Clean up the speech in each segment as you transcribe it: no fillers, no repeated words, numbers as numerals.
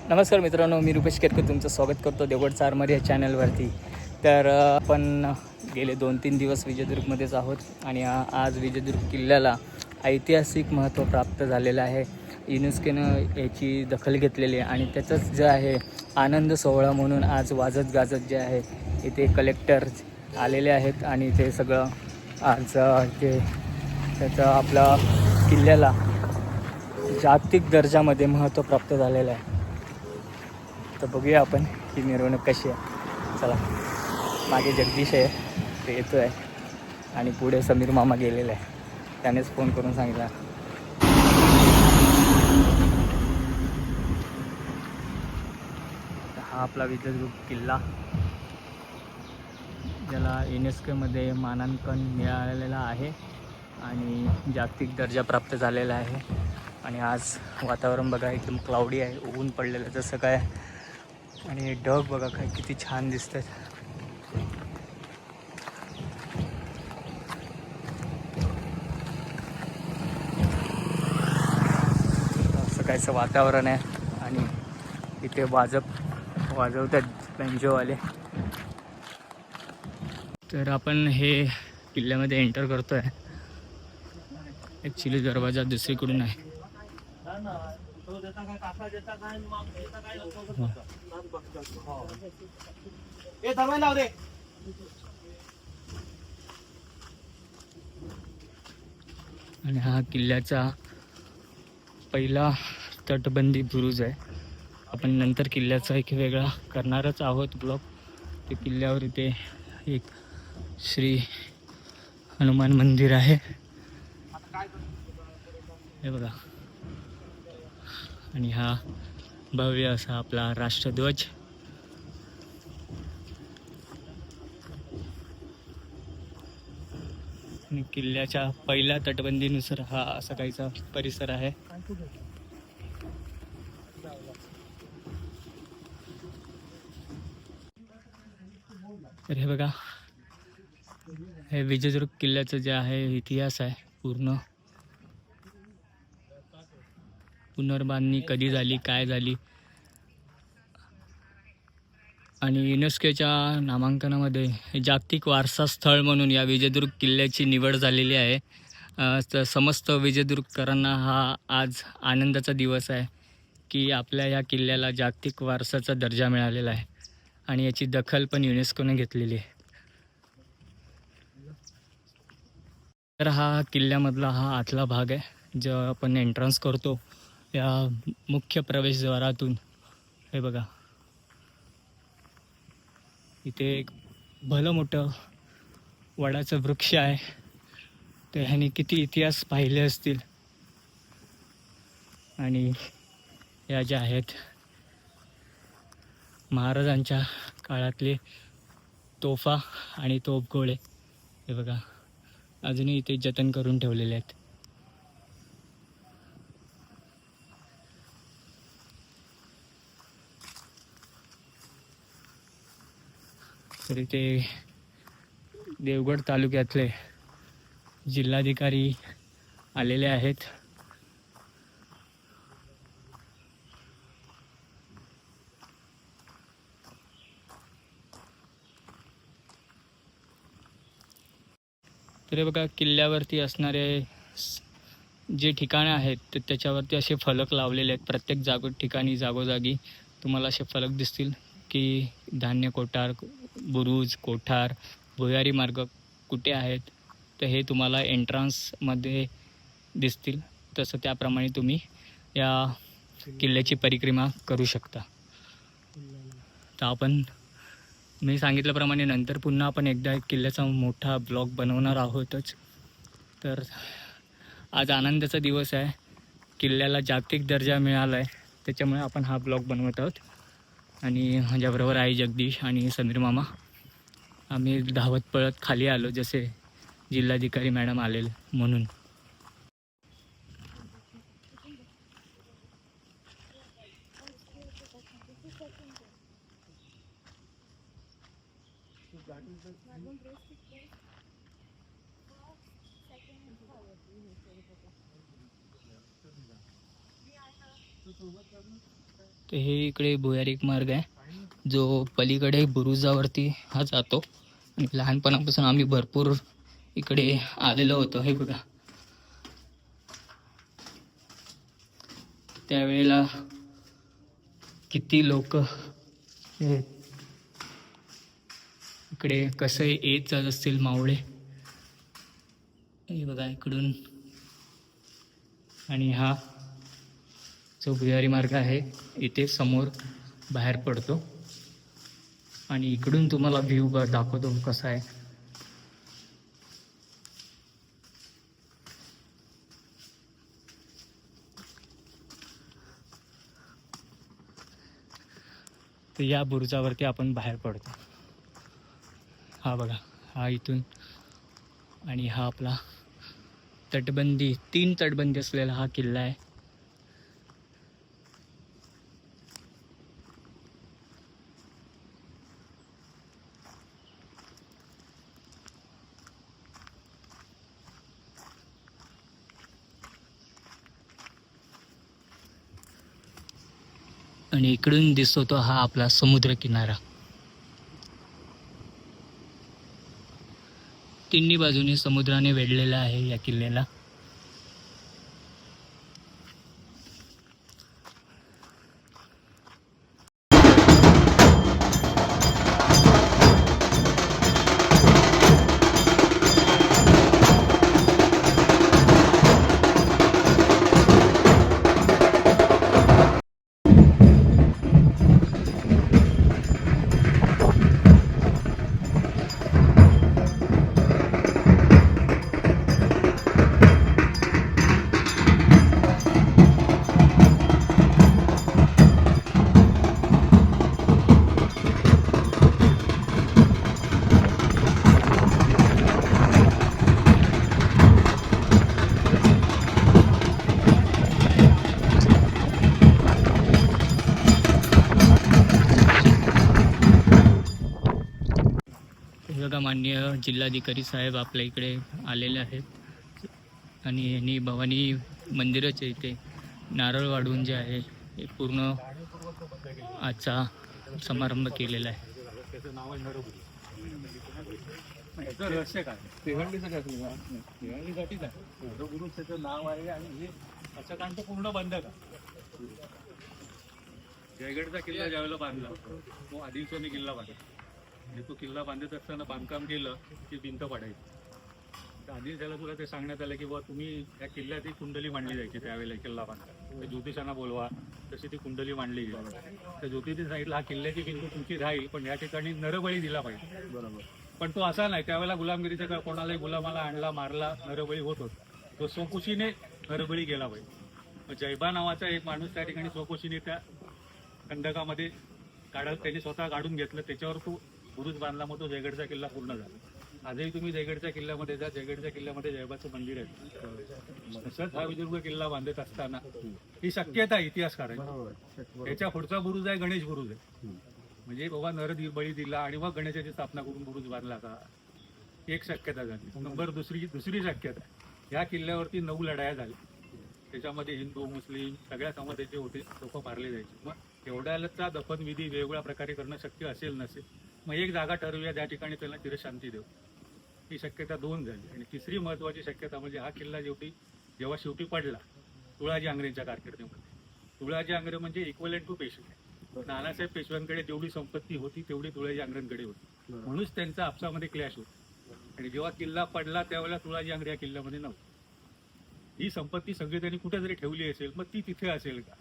नमस्कार मित्रांनो, मी रुपेश केरकर तुमचं स्वागत करतो देवगड चारमारी या चॅनलवरती. तर आपण गेले 2-3 दिवस विजयदुर्गमध्येच आहोत आणि आज विजयदुर्ग किल्ल्याला ऐतिहासिक महत्त्व प्राप्त झालेलं आहे. युनेस्कोनं याची दखल घेतलेली आहे आणि त्याचंच जे आहे आनंद सोहळा म्हणून आज वाजत गाजत जे आहे इथे कलेक्टर आलेले आहेत आणि ते सगळं आज ते त्याचं आपला किल्ल्याला जागतिक दर्जामध्ये महत्त्व प्राप्त झालेलं आहे. तर बघूया आपण ही मिरवणूक कशी आहे. चला, मागे जगदीश आहे, ते येतो आहे आणि पुढे समीर मामा गेलेला आहे. त्यानेच फोन करून सांगितला. हा आपला विजयदुर्ग किल्ला, ज्याला युनेस्कोमध्ये मानांकन मिळालेलं आहे आणि जागतिक दर्जा प्राप्त झालेला आहे. आणि आज वातावरण बघा, एकदम क्लाउडी आहे, ऊन पडलेलं जसं काय, आणि ढग बघा काय किती छान दिसतात. सकाळचं वातावरण आहे आणि इथे वाजवतात बेंजोवाले. तर आपण हे किल्ल्यामध्ये एंटर करतोय. ॲक्च्युली दरवाजा दुसरीकडून आहे. आणि हा किल्ल्याचा पहिला तटबंदी बुरुज आहे. आपण नंतर किल्ल्याचा एक वेगळा करणारच आहोत ब्लॉग. ते किल्ल्यावर इथे एक श्री हनुमान मंदिर आहे, हे बघा. आणि हा भव्य असा आपला राष्ट्रध्वज. आणि किल्ल्याच्या पहिल्या तटबंदीनुसार हा असा काहीचा परिसर आहे. तर हे बघा, हे विजयदुर्ग किल्ल्याचं जे आहे इतिहास आहे पूर्ण. पुनर्बांधणी कधी झाली, काय झाली, आणि युनेस्कोच्या नामांकनामध्ये जागतिक वारसा स्थळ म्हणून या विजयदुर्ग किल्ल्याची निवड झालेली आहे. तर समस्त विजयदुर्गकरांना हा आज आनंदाचा दिवस आहे की आपल्या या किल्ल्याला जागतिक वारसाचा दर्जा मिळालेला आहे आणि याची दखल पण युनेस्कोने घेतलेली आहे. तर हा किल्ल्यामधला हा आतला भाग आहे, जो आपण एंट्रन्स करतो या मुख्य प्रवेशद्वारातून. हे बघा, इथे एक भलं मोठं वडाचं वृक्ष आहे. ते ह्याने किती इतिहास पाहिले असतील. आणि या ज्या आहेत महाराजांच्या काळातले तोफा आणि तोफगोळे, हे बघा अजूनही इथे जतन करून ठेवलेले आहेत. तर इथे देवगड तालुक्यातले जिल्हाधिकारी आलेले आहेत. तर हे बघा, किल्ल्यावरती असणारे जे ठिकाणं आहेत तर त्याच्यावरती असे फलक लावलेले आहेत. प्रत्येक ठिकाणी जागोजागी तुम्हाला असे फलक दिसतील की धान्य कोठार, बुरुज, कोठार, भुयारी मार्ग कुठे आहेत. तर हे तुम्हाला एंट्रन्समध्ये दिसतील. तसं त्याप्रमाणे तुम्ही या किल्ल्याची परिक्रमा करू शकता. तर आपण मी सांगितल्याप्रमाणे नंतर पुन्हा आपण एकदा एक किल्ल्याचा मोठा ब्लॉग बनवणार आहोतच. तर आज आनंदाचा दिवस आहे, किल्ल्याला जागतिक दर्जा मिळाला आहे, त्याच्यामुळे आपण हा ब्लॉग बनवत आहोत. आणि माझ्याबरोबर आहे जगदीश आणि समीर मामा. आम्ही धावत पळत खाली आलो, जसे जिल्हाधिकारी मॅडम आलेले म्हणून. तर हे इकडे भुयारी एक मार्ग आहे जो पलीकडे बुरुजावरती हा जातो. आणि लहानपणापासून आम्ही भरपूर इकडे आलेलो होतो. हे बघा, त्यावेळेला किती लोक इकडे कसं येत जात असतील मावळे. हे बघा इकडून. आणि हा जो भुयारी मार्ग आहे इथे समोर बाहेर पडतो. आणि इकडून तुम्हाला व्ह्यू दाखवतो कसा आहे. तर या बुरुजावरती आपण बाहेर पडतो. हा बघा, हा इथून. आणि हा आपला तटबंदी, 3 तटबंदी असलेला हा किल्ला आहे. आणि इकडून दिसतो तो हा आपला समुद्र किनारा. तिन्ही बाजूने समुद्राने वेढलेला आहे या किल्ल्याला. बघा, माननीय जिल्हाधिकारी साहेब आपल्या इकडे आलेले आहेत. आणि यांनी भवानी मंदिराच्या इथे नारळ वाढवून जे आहे हे पूर्ण आजचा समारंभ केलेला आहे. रहस्य काय तिघंडीचं काय तिघंडीसाठीच आहे. गुरु त्याचं नाव आहे. आणि हे असं काम तर पूर्ण बंद का. जयगडचा किल्ला ज्यावेळेला बांधला तो आदिलशाही किल्ला बांधला. आणि तो किल्ला बांधत असताना बांधकाम केलं की भिंत पडायची. तर आदिलशाहीला तुला ते सांगण्यात आलं की बुवा तुम्ही या किल्ल्यात ही कुंडली मांडली जायची त्यावेळेला किल्ला बांधला. तर ज्योतिषांना बोलवा, तशी ती कुंडली मांडली गेली. तर ज्योतिषी सांगितलं हा किल्ल्याची भिंत तुमची राहील पण या ठिकाणी नरबळी दिला पाहिजे. बरोबर. पण तो असा नाही. त्यावेळेला गुलामगिरीचा कोणालाही गुलामाला आणला, मारला, नरबळी होत होता. तो स्वकुशीने नरबळी गेला पाहिजे. जैबा नावाचा एक माणूस त्या ठिकाणी स्वकुशीने त्या खंडकामध्ये त्यांनी स्वतः काढून घेतलं. त्याच्यावर तो बुरुज बांधला. मग तो जयगडचा किल्ला पूर्ण झाला. आजही तुम्ही जयगडच्या किल्ल्यामध्ये जा, जयगडच्या किल्ल्यामध्ये जैबाचं मंदिर आहे. तसंच हा विदुर्भ किल्ला बांधत असताना ही शक्यता इतिहासकार आहे. त्याच्या पुढचा बुरुज आहे गणेश बुरुज आहे. म्हणजे बाबा बळी दिला आणि मग गणेशाची स्थापना करून बुरुज बांधला का, एक शक्यता झाली. नंबर दुसरी शक्यता, या किल्ल्यावरती 9 लढाया झाल्या. त्याच्यामध्ये हिंदू, मुस्लिम सगळ्या समाजाचे होते, लोक मारले जायचे. मग एवढ्याचा दफनविधी वेगवेगळ्या प्रकारे करणं शक्य असेल नसेल, मग एक जागा ठरवूया ज्या ठिकाणी त्यांना चिरशांती देऊ. ही शक्यता 2 झाली. आणि तिसरी महत्वाची शक्यता म्हणजे हा किल्ला जेव्हा शेवटी पडला तुळाजी आंग्रेंच्या कारकिर्दीमध्ये. तुळाजी आंग्रे म्हणजे इक्वलेंट टू पेशवे. नानासाहेब पेशव्यांकडे जेवढी संपत्ती होती तेवढी तुळाजी आंग्रेंकडे होती. म्हणूनच त्यांचा आपसामध्ये क्लॅश होता. आणि जेव्हा किल्ला पडला त्यावेळेला तुळाजी आंग्रे या किल्ल्यामध्ये नव्हती. ही संपत्ती सगळी त्यांनी कुठे जरी ठेवली असेल, मग ती तिथे असेल का,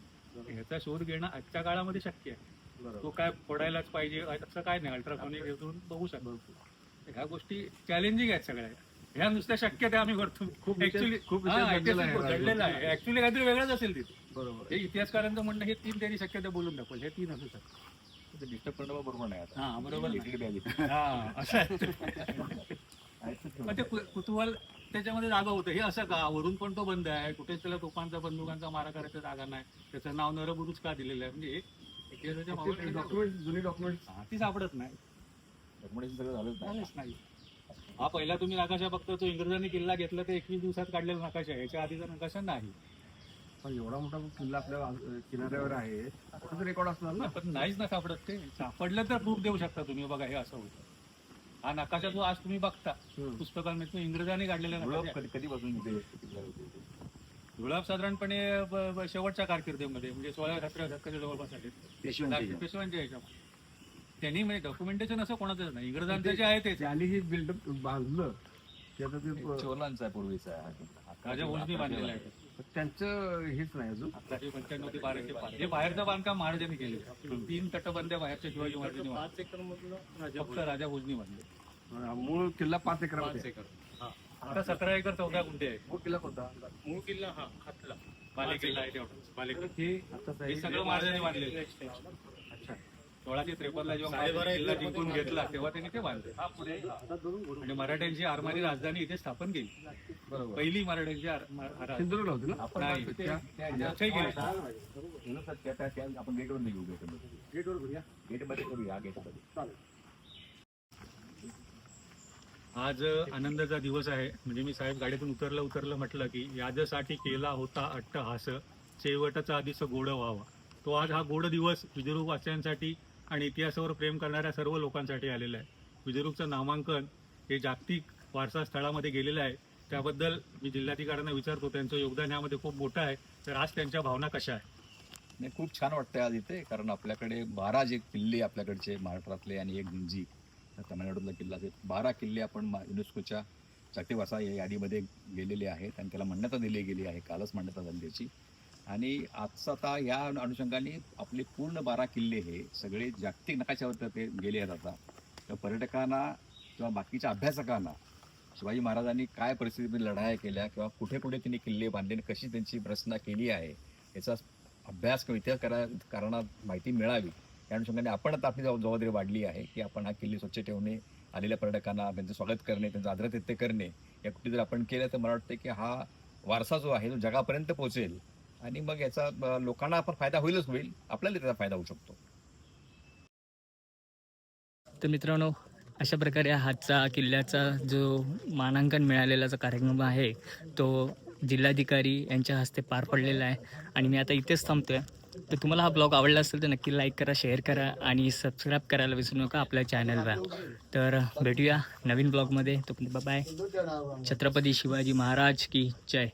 ह्याचा शोध घेणं आजच्या काळामध्ये शक्य आहे. तो काय फोडायलाच पाहिजे असं काय नाही. अल्ट्रासॉनिक घेऊन बघू शकतो. ह्या गोष्टी चॅलेंजिंग आहेत सगळ्या. ह्या नुसत्या शक्यता आम्ही करतो. खूप घडलेलं आहे. ऍक्च्युली काहीतरी वेगळंच असेल तिथे. बरोबर. हे इतिहासकारांचं म्हणणं हे 3 त्यांनी शक्यता बोलून दाखवलं. हे 3 असू शकतात. डिस्टर्ब करणं बरोबर नाही. हा बरोबर. हा असं मग ते कुतूहल त्याच्यामध्ये जागा होतं. हे असं का, वरून पण तो बंद आहे, कुठेच त्याला तोफांचा बंदुकांचा मारा करायचा जागा नाही, त्याचं नाव नरबुरुज का दिलेलं आहे. म्हणजे इतिहासाच्या जुनी डॉक्युमेंट ती सापडत नाही. झालंच नाही. हा पहिला तुम्ही नकाशा बघता तो इंग्रजांनी किल्ला घेतला ते 21 दिवसात काढलेला नकाशा आहे. याच्या आधीचा नकाशा नाही. पण एवढा मोठा किल्ला आपल्या किनाऱ्यावर आहे, कुठं रेकॉर्ड असणार ना. पण नाहीच ना सापडत ते. सापडलं तर प्रूफ देऊ शकता तुम्ही, बघा हे असं होतं. हा नकाशा जो आज तुम्ही बघता पुस्तकांमध्ये, तो इंग्रजांनी काढलेला नकाशा आहे. कधीपासून जुळाब साधारणपणे शेवटच्या कारकिर्दीमध्ये, म्हणजे 16-17 शतकाच्या जवळपास आले. पेशव्यांच्या ह्याच्यामध्ये त्यांनी म्हणजे डॉक्युमेंटेशन असं कोणाचंच नाही, इंग्रजांचं जे आहे तेच. त्यांनी जे बिल्डअप बांधलं त्याचं ते चोलांचा पूर्वीचा राजा भोजनी बांधलेलं आहे. त्यांचं हेच नाही अजून. 1195 ते 1205 हे बाहेरचं बांधकाम महाराजांनी केले. 3 तटबंद्या बाहेरच्या शिवाजी महाराजांनी बांधले. फक्त राजा भोजनी बांधले. मूळ किल्ला 5 एकरामध्ये. आता 17 एकर 14 गुंठे आहे. मूळ किल्ला कोणता? मूळ किल्ला हा हातला बाले किल्ला आहे तेवढा. बाले किल्ला आता हे सगळं महाराजांनी बांधले. अच्छा, 1653 जेव्हा महाराजांनी किल्ला जिंकून घेतला तेव्हा त्यांनी ते बांधले. आणि मराठ्यांची आरमारी राजधानी इथे स्थापन केली. बरोबर. पहिली मराठ्यांची आरमारी सिंधुदुर्गला होती ना. नाही, मोठे केले. आपण गेटवर घेऊ गेटमध्ये करूया गेटमध्ये. आज आनंदाचा दिवस आहे. म्हणजे मी साहेब गाडीतून उतरलं म्हटलं की याजसाठी केला होता अट्टहास, शेवटचा आधीच गोड व्हावा. तो आज हा गोड दिवस विदर्भवासियांसाठी आणि इतिहासावर प्रेम करणाऱ्या सर्व लोकांसाठी आलेला आहे. विदर्भचं नामांकन हे जागतिक वारसा स्थळामध्ये गेलेलं आहे. त्याबद्दल मी जिल्हाधिकाऱ्यांना विचारतो, त्यांचं योगदान यामध्ये खूप मोठं आहे. तर आज त्यांच्या भावना कशा आहेत? नाही, खूप छान वाटतंय आज इथे, कारण आपल्याकडे 12 जे किल्ले आपल्याकडचे महाराष्ट्रातले आणि एक गुंजी तामिळनाडूतला किल्ला, ते 12 किल्ले आपण युनेस्कोच्या जागतिक वारसा यादीमध्ये गेलेले आहेत आणि त्याला मान्यता दिली गेली आहे. कालच मान्यता झाली त्याची. आणि आजचा आता या अनुषंगाने आपले पूर्ण 12 किल्ले हे सगळे जागतिक नकाशावर ते गेले आहेत. आता तर पर्यटकांना किंवा बाकीच्या अभ्यासकांना शिवाजी महाराजांनी काय परिस्थितीमध्ये लढाया केल्या किंवा कुठे कुठे त्यांनी किल्ले बांधले, कशी त्यांची रचना केली आहे याचा अभ्यास किंवा इतिहास करण्यात माहिती मिळावी, या अनुषंगाने आपण आता आपली जबाबदारी वाढली आहे की आपण हा किल्ले स्वच्छ ठेवणे, आलेल्या पर्यटकांना त्यांचं स्वागत करणे, त्यांचं आदरातिथ्य करणे, या कुठे जर आपण केलं तर मला वाटतं की हा वारसा जो आहे तो जगापर्यंत पोहोचेल आणि मग याचा लोकांना आपण फायदा होईलच होईल, आपल्याला त्याचा फायदा होऊ शकतो. तर मित्रांनो, अशा प्रकारे हातचा किल्ल्याचा जो मानांकन मिळालेला जो कार्यक्रम आहे तो जिल्हाधिकारी यांच्या हस्ते पार पडलेला आहे. आणि मी आता इथेच थांबतोय. तर तुम्हाला हा ब्लॉग आवडला असेल तर नक्की लाईक करा, शेअर करा आणि सबस्क्राईब करायला विसरू नका आपल्या चॅनलला. तर भेटूया नवीन ब्लॉगमध्ये. तो बाय. छत्रपती शिवाजी महाराज की जय.